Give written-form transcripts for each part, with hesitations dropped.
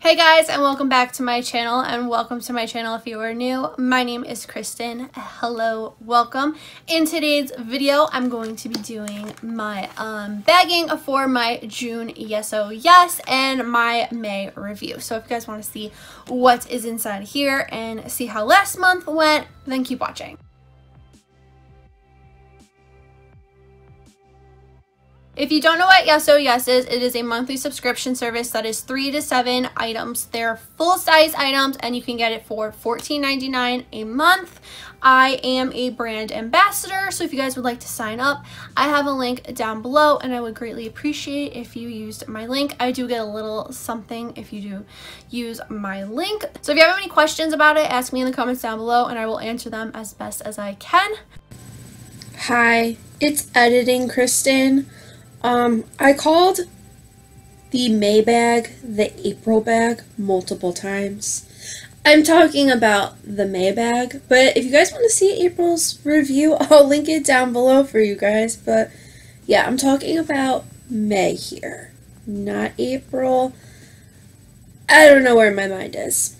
Hey guys, and welcome back to my channel, and welcome to my channel if you are new. My name is Kristen. Hello, welcome. In today's video, I'm going to be doing my bagging for my June Yes Oh Yes and my May review. So if you guys want to see what is inside here and see how last month went, then keep watching. If you don't know what Yes Oh Yes is, it is a monthly subscription service that is 3 to 7 items. They're full-size items and you can get it for $14.99 a month. I am a brand ambassador, so if you guys would like to sign up, I have a link down below and I would greatly appreciate if you used my link. I do get a little something if you do use my link. So if you have any questions about it, ask me in the comments down below and I will answer them as best as I can. Hi, it's Editing Kristen. I called the May bag the April bag multiple times. I'm talking about the May bag, but if you guys want to see April's review, I'll link it down below for you guys. But yeah, I'm talking about May here, not April. I don't know where my mind is.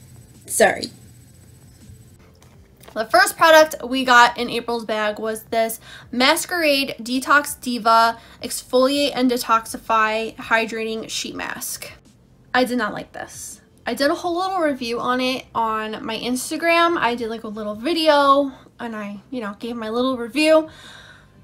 Sorry. The first product we got in April's bag was this Masquerade Detox Diva Exfoliate and Detoxify Hydrating Sheet Mask. I did not like this. I did a whole little review on it on my Instagram. I did like a little video and I, gave my little review.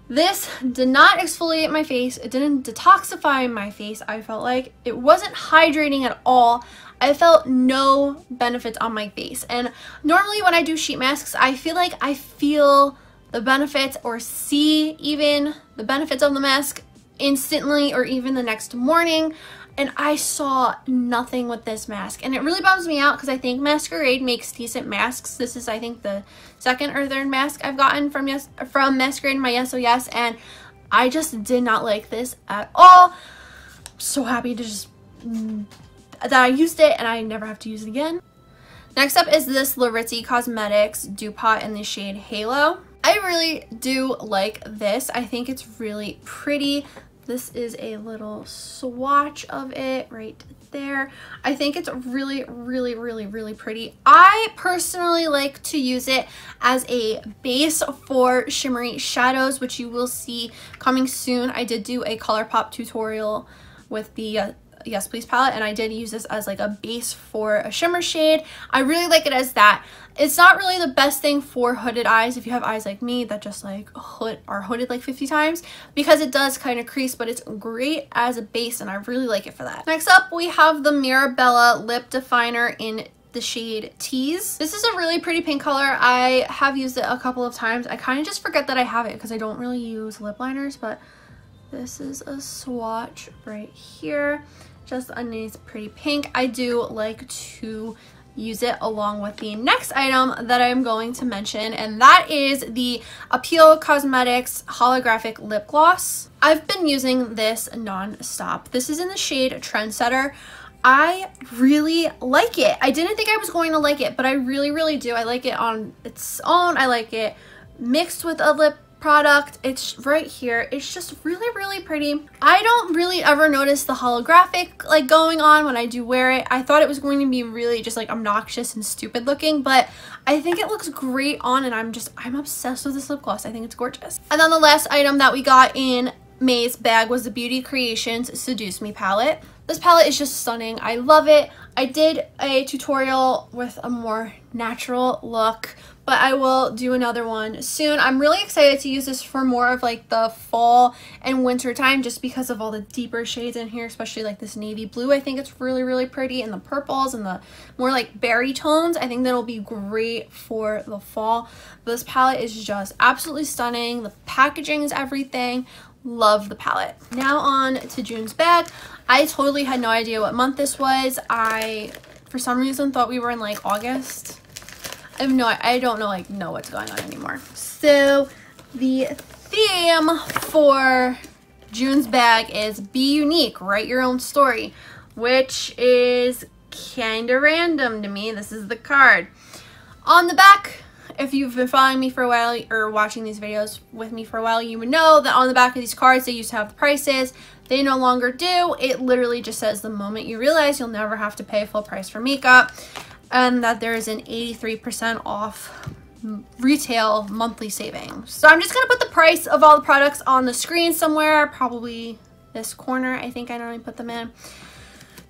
This did not exfoliate my face. It didn't detoxify my face. I felt like it wasn't hydrating at all. I felt no benefits on my face. And normally when I do sheet masks, I feel like I feel the benefits or see even the benefits of the mask instantly or even the next morning. And I saw nothing with this mask. And it really bums me out because I think Masquerade makes decent masks. This is, I think, the second or third mask I've gotten from Masquerade in my Yes Oh Yes. And I just did not like this at all. I'm so happy to just that I used it and I never have to use it again. Next up is this Larizzi Cosmetics Dupont in the shade Halo. I really do like this. I think it's really pretty. This is a little swatch of it right there. I think it's really, really, really, really pretty. I personally like to use it as a base for shimmery shadows, which you will see coming soon. I did do a ColourPop tutorial with the Yes Please palette, and I did use this as like a base for a shimmer shade. I really like it as that. It's not really the best thing for hooded eyes if you have eyes like me that just like are hooded like 50 times because it does kind of crease, but it's great as a base and I really like it for that. Next up we have the Mirabella Lip Definer in the shade Tease. This is a really pretty pink color. I have used it a couple of times. I kind of just forget that I have it because I don't really use lip liners, but this is a swatch right here. Just a nice pretty pink. I do like to use it along with the next item that I'm going to mention, and that is the Appeal Cosmetics Holographic Lip Gloss. I've been using this non-stop. This is in the shade Trendsetter. I really like it. I didn't think I was going to like it, but I really, really do. I like it on its own. I like it mixed with a lip product. It's right here. It's just really, really pretty. I don't really ever notice the holographic like going on when I do wear it. I thought it was going to be really just like obnoxious and stupid looking, but I think it looks great on and I'm obsessed with this lip gloss. I think it's gorgeous. And then the last item that we got in May's bag was the Beauty Creations Seduce Me palette. This palette is just stunning. I love it. I did a tutorial with a more natural look, but I will do another one soon. I'm really excited to use this for more of like the fall and winter time just because of all the deeper shades in here, especially like this navy blue. I think it's really, really pretty, and the purples and the more like berry tones. I think that'll be great for the fall. This palette is just absolutely stunning. The packaging is everything. Love the palette. Now on to June's bag. I totally had no idea what month this was. I, for some reason, thought we were in like August. I don't know what's going on anymore. So the theme for June's bag is be unique, write your own story, which is kind of random to me. This is the card. On the back, if you've been following me for a while or watching these videos with me for a while, you would know that on the back of these cards, they used to have the prices. They no longer do. It literally just says the moment you realize you'll never have to pay full price for makeup, and that there is an 83% off retail monthly savings. So I'm just gonna put the price of all the products on the screen somewhere, probably this corner. I think I normally put them in,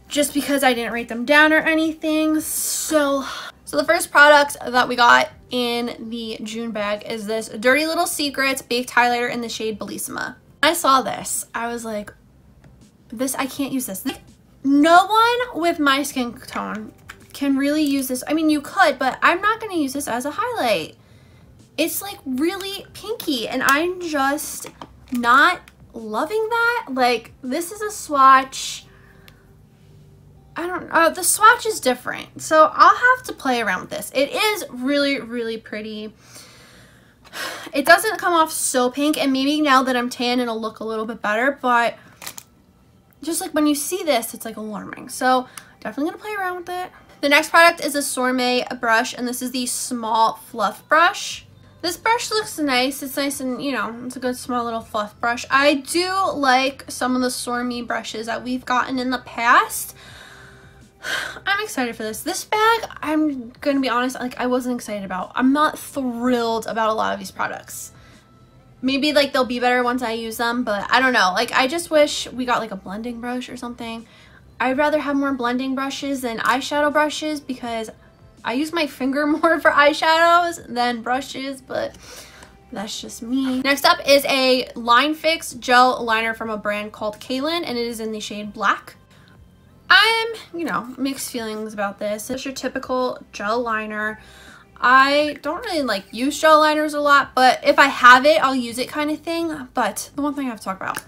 just because I didn't write them down or anything. So the first product that we got in the June bag is this Dirty Little Secrets Baked Highlighter in the shade Bellissima. I saw this, I was like, I can't use this. Like, no one with my skin tone can really use this. I mean, you could, but I'm not gonna use this as a highlight. It's like really pinky, and I'm just not loving that. Like, this is a swatch. I don't know, the swatch is different, so I'll have to play around with this. It is really, really pretty. It doesn't come off so pink, and maybe now that I'm tan it'll look a little bit better, but just like when you see this, it's like alarming. So definitely gonna play around with it. The next product is a Sorme brush, and this is the small fluff brush. This brush looks nice. It's nice and, you know, it's a good small little fluff brush. I do like some of the Sorme brushes that we've gotten in the past. I'm excited for this. This bag, I'm gonna be honest, like, I wasn't excited about. I'm not thrilled about a lot of these products. Maybe like they'll be better once I use them, but I don't know. Like, I just wish we got like a blending brush or something. I'd rather have more blending brushes than eyeshadow brushes, because I use my finger more for eyeshadows than brushes, but that's just me. Next up is a Line Fix gel liner from a brand called Kaylin, and it is in the shade Black. I'm, you know, mixed feelings about this. It's your typical gel liner. I don't really like use gel liners a lot, but if I have it, I'll use it kind of thing. But the one thing I have to talk about,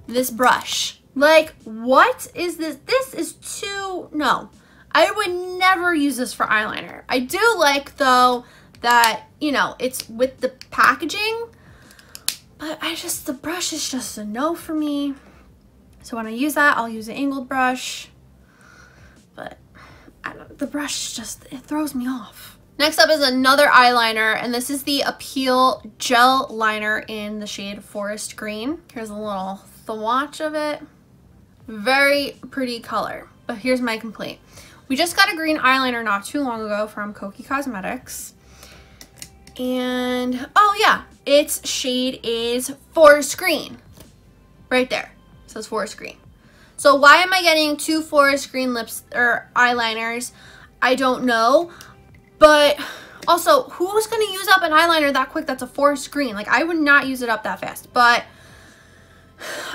this brush. Like, what is this? This is too, no. I would never use this for eyeliner. I do like, though, that, you know, it's with the packaging, but the brush is just a no for me. So when I use that, I'll use an angled brush, but the brush just, it throws me off. Next up is another eyeliner, and this is the Appeal Gel Liner in the shade Forest Green. Here's a little swatch of it. Very pretty color, but here's my complaint. We just got a green eyeliner not too long ago from Kokie Cosmetics, and oh yeah, its shade is Forest Green. Right there, it says Forest Green. So why am I getting two Forest Green lips or eyeliners? I don't know. But also, who's going to use up an eyeliner that quick that's a Forest Green? Like, I would not use it up that fast. But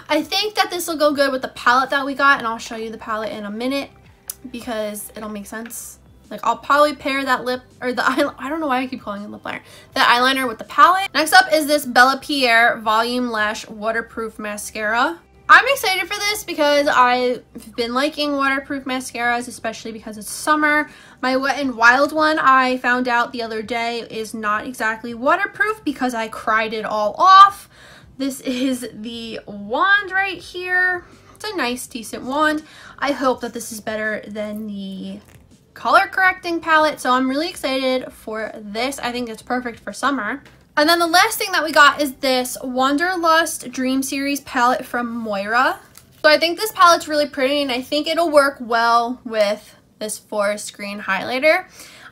I think that this will go good with the palette that we got. And I'll show you the palette in a minute, because it'll make sense. Like, I'll probably pair that lip, or the eyeliner, I don't know why I keep calling it lip liner. That eyeliner with the palette. Next up is this Bella Pierre Volume Lash Waterproof Mascara. I'm excited for this because I've been liking waterproof mascaras, especially because it's summer. My Wet n Wild one, I found out the other day, is not exactly waterproof because I cried it all off. This is the wand right here. It's a nice, decent wand. I hope that this is better than the color correcting palette, so I'm really excited for this. I think it's perfect for summer. And then the last thing that we got is this Wanderlust Dream Series palette from Moira. So I think this palette's really pretty, and I think it'll work well with this Forest Green highlighter.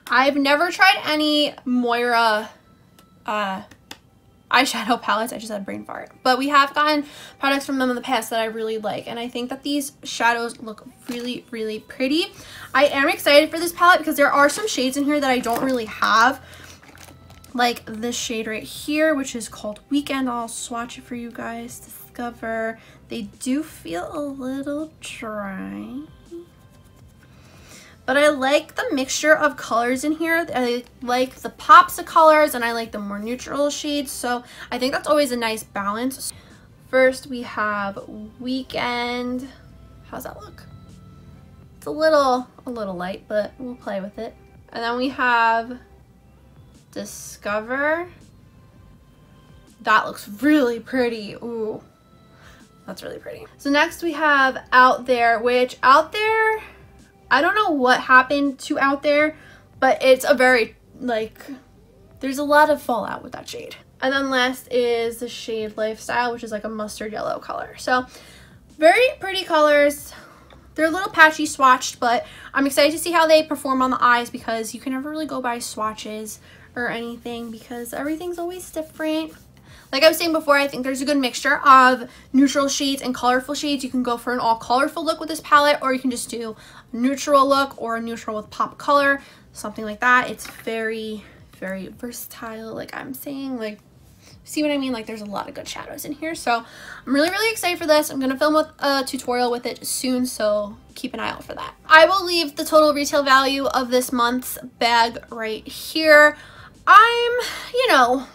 I've never tried any Moira eyeshadow palettes. I just had a brain fart. But we have gotten products from them in the past that I really like, and I think that these shadows look really, really pretty. I am excited for this palette because there are some shades in here that I don't really have. Like this shade right here, which is called Weekend. I'll swatch it for you guys. Discover. They do feel a little dry, but I like the mixture of colors in here. I like the pops of colors, and I like the more neutral shades, so I think that's always a nice balance. First we have Weekend. How's that look? It's a little light, but we'll play with it. And then we have Discover. That looks really pretty. Ooh, that's really pretty. So next we have Out There, which Out There, I don't know what happened to Out There, but it's a very, like, there's a lot of fallout with that shade. And then last is the shade Lifestyle, which is like a mustard yellow color. So very pretty colors. They're a little patchy swatched, but I'm excited to see how they perform on the eyes because you can never really go by swatches or anything because everything's always different. Like I was saying before, I think there's a good mixture of neutral shades and colorful shades. You can go for an all colorful look with this palette, or you can just do a neutral look or a neutral with pop color, something like that. It's very, very versatile, like I'm saying. Like, see what I mean? Like, there's a lot of good shadows in here. So I'm really, really excited for this. I'm going to film a tutorial with it soon, so keep an eye out for that. I will leave the total retail value of this month's bag right here. I'm, you know,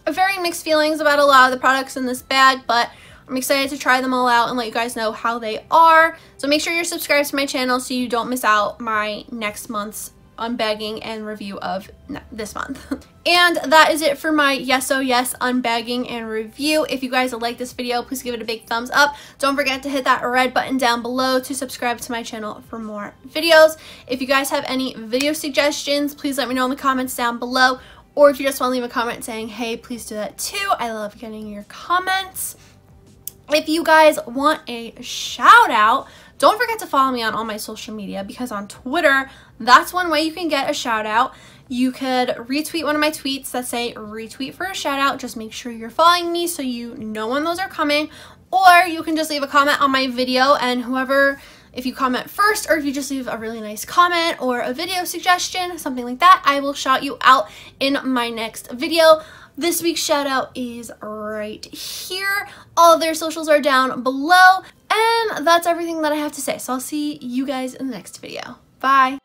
very mixed feelings about a lot of the products in this bag, but I'm excited to try them all out and let you guys know how they are. So make sure you're subscribed to my channel so you don't miss out my next month's unbagging and review of this month. And that is it for my Yes Oh Yes unbagging and review. If you guys like this video, please give it a big thumbs up. Don't forget to hit that red button down below to subscribe to my channel for more videos. If you guys have any video suggestions, please let me know in the comments down below. Or if you just want to leave a comment saying, hey, please do that too. I love getting your comments. If you guys want a shout out, don't forget to follow me on all my social media because on Twitter, that's one way you can get a shout out. You could retweet one of my tweets that say retweet for a shout out. Just make sure you're following me so you know when those are coming. Or you can just leave a comment on my video, and whoever, if you comment first or if you just leave a really nice comment or a video suggestion, something like that, I will shout you out in my next video. This week's shout out is right here. All of their socials are down below. And that's everything that I have to say. So I'll see you guys in the next video. Bye.